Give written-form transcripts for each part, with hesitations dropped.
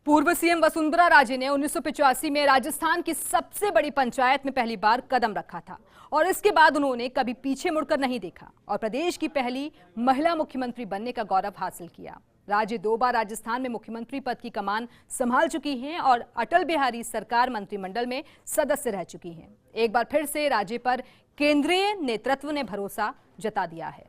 पूर्व सीएम वसुंधरा राजे ने 1985 में राजस्थान की सबसे बड़ी पंचायत में पहली बार कदम रखा था और इसके बाद उन्होंने कभी पीछे मुड़कर नहीं देखा और प्रदेश की पहली महिला मुख्यमंत्री बनने का गौरव हासिल किया। राजे 2 बार राजस्थान में मुख्यमंत्री पद की कमान संभाल चुकी हैं और अटल बिहारी सरकार मंत्रिमंडल में सदस्य रह चुकी हैं। एक बार फिर से राजे पर केंद्रीय नेतृत्व ने भरोसा जता दिया है।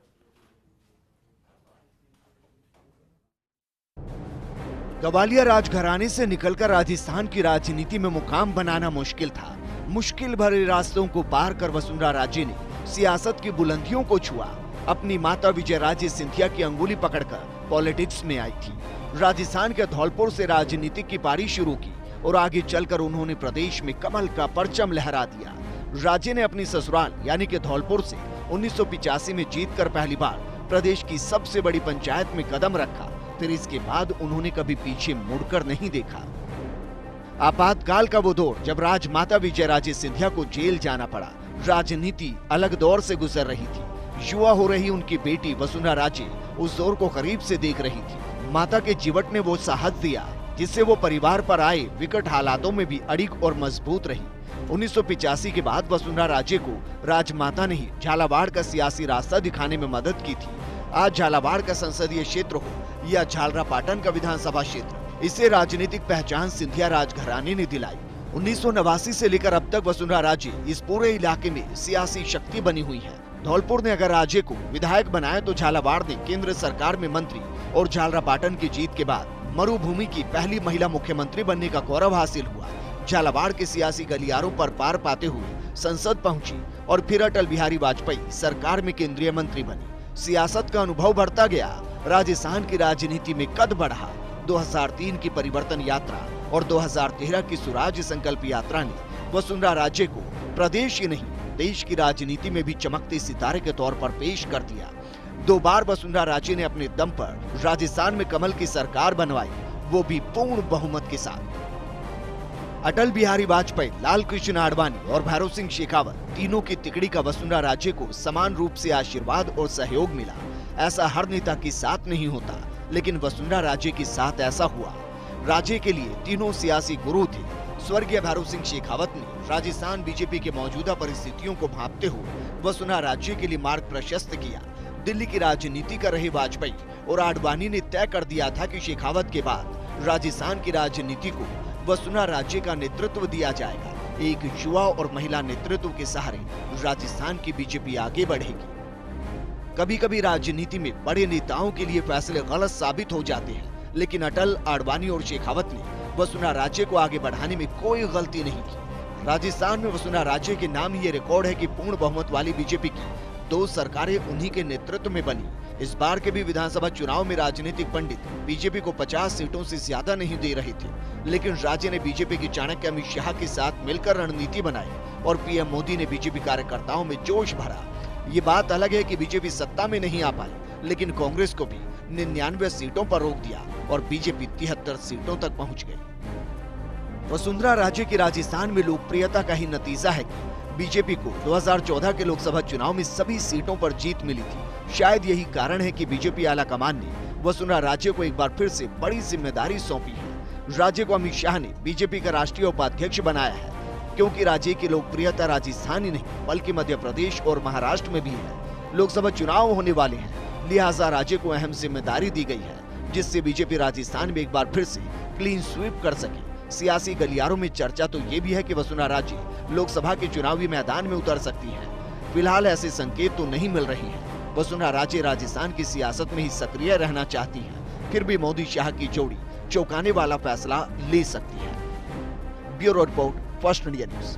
ग्वालियर राजघराने से निकलकर राजस्थान की राजनीति में मुकाम बनाना मुश्किल था। मुश्किल भरे रास्तों को पार कर वसुंधरा राजे ने सियासत की बुलंदियों को छुआ। अपनी माता विजयराजे सिंधिया की अंगुली पकड़कर पॉलिटिक्स में आई थी। राजस्थान के धौलपुर से राजनीति की पारी शुरू की और आगे चलकर उन्होंने प्रदेश में कमल का परचम लहरा दिया। राजे ने अपनी ससुराल यानी कि धौलपुर से 1985 में जीतकर पहली बार प्रदेश की सबसे बड़ी पंचायत में कदम रखा। फिर इसके बाद उन्होंने कभी पीछे मुड़कर नहीं देखा। आपातकाल का वो दौर जब राजमाता विजयराजे सिंधिया को जेल जाना पड़ा। राजनीति अलग दौर से गुजर रही थी। युवा हो रही उनकी बेटी वसुंधरा राजे उस दौर को करीब से देख रही थी। माता के जीवट ने वो साहस दिया जिससे वो परिवार पर आए विकट हालातों में भी अड़िग और मजबूत रही। 1985 के बाद वसुंधरा राजे को राजमाता ने ही झालावाड़ का सियासी रास्ता दिखाने में मदद की थी। आज झालावाड़ का संसदीय क्षेत्र हो या झालरापाटन का विधानसभा क्षेत्र, इसे राजनीतिक पहचान सिंधिया राजघराने ने दिलाई। 1989 से लेकर अब तक वसुंधरा राजे इस पूरे इलाके में सियासी शक्ति बनी हुई है। धौलपुर ने अगर राजे को विधायक बनाया तो झालावाड़ ने केंद्र सरकार में मंत्री और झालरापाटन की जीत के बाद मरुभूमि की पहली महिला मुख्यमंत्री बनने का गौरव हासिल हुआ। झालावाड़ के सियासी गलियारों पर पार पाते हुए संसद पहुंची और फिर अटल बिहारी वाजपेयी सरकार में केंद्रीय मंत्री बनी। सियासत का अनुभव बढ़ता गया। राजस्थान की राजनीति में कद बढ़ा। 2003 की परिवर्तन यात्रा और 2013 की स्वराज संकल्प यात्रा ने वसुंधरा राजे को प्रदेश ही नहीं देश की राजनीति में भी चमकते सितारे के तौर पर पेश कर दिया। 2 बार वसुंधरा राजे ने अपने दम पर राजस्थान में कमल की सरकार बनवाई, वो भी पूर्ण बहुमत के साथ। अटल बिहारी वाजपेयी, लाल कृष्ण आडवाणी और भैरव सिंह शेखावत तीनों की तिकड़ी का वसुंधरा राजे को समान रूप से आशीर्वाद और सहयोग मिला। ऐसा हर नेता के साथ नहीं होता, लेकिन वसुंधरा राजे के साथ ऐसा हुआ। राजे के लिए तीनों सियासी गुरु थे। स्वर्गीय भैरव सिंह शेखावत ने राजस्थान बीजेपी के मौजूदा परिस्थितियों को भांपते हुए वसुंधरा राजे के लिए मार्ग प्रशस्त किया। दिल्ली की राजनीति कर रहे वाजपेयी और आडवाणी ने तय कर दिया था कि शेखावत के बाद राजस्थान की राजनीति को वसुंधरा राजे का नेतृत्व दिया जाएगा। एक युवा और महिला नेतृत्व के सहारे राजस्थान की बीजेपी आगे बढ़ेगी। कभी कभी राजनीति में बड़े नेताओं के लिए फैसले गलत साबित हो जाते हैं, लेकिन अटल, आडवाणी और शेखावत ने वसुंधरा राजे को आगे बढ़ाने में कोई गलती नहीं की। राजस्थान में वसुंधरा राजे के नाम ही ये रिकॉर्ड है कि पूर्ण बहुमत वाली बीजेपी की 2 सरकारें उन्हीं के नेतृत्व में बनी। इस बार के भी विधानसभा चुनाव में राजनीतिक पंडित बीजेपी को 50 सीटों से ज्यादा नहीं दे रहे थे, लेकिन राजे ने बीजेपी के चाणक्य अमित शाह के साथ मिलकर रणनीति बनाई और पीएम मोदी ने बीजेपी कार्यकर्ताओं में जोश भरा। ये बात अलग है कि बीजेपी सत्ता में नहीं आ पाई, लेकिन कांग्रेस को भी 99 सीटों पर रोक दिया और बीजेपी 73 सीटों तक पहुंच गई। वसुंधरा राजे की राजस्थान में लोकप्रियता का ही नतीजा है कि बीजेपी को 2014 के लोकसभा चुनाव में सभी सीटों पर जीत मिली थी। शायद यही कारण है कि बीजेपी आला कमान ने वसुंधरा राजे को एक बार फिर से बड़ी जिम्मेदारी सौंपी है। राजे को अमित शाह ने बीजेपी का राष्ट्रीय उपाध्यक्ष बनाया है, क्योंकि राजे की लोकप्रियता राजस्थान ही नहीं बल्कि मध्य प्रदेश और महाराष्ट्र में भी है। लोकसभा चुनाव होने वाले हैं, लिहाजा राजे को अहम जिम्मेदारी दी गई है, जिससे बीजेपी राजस्थान में एक बार फिर से क्लीन स्वीप कर सके। सियासी गलियारों में चर्चा तो ये भी है कि वसुंधरा राजे लोकसभा के चुनावी मैदान में उतर सकती हैं। फिलहाल ऐसे संकेत तो नहीं मिल रहे हैं। वसुंधरा राजे राजस्थान की सियासत में ही सक्रिय रहना चाहती हैं, फिर भी मोदी शाह की जोड़ी चौंकाने वाला फैसला ले सकती है। Bureau report, first India news.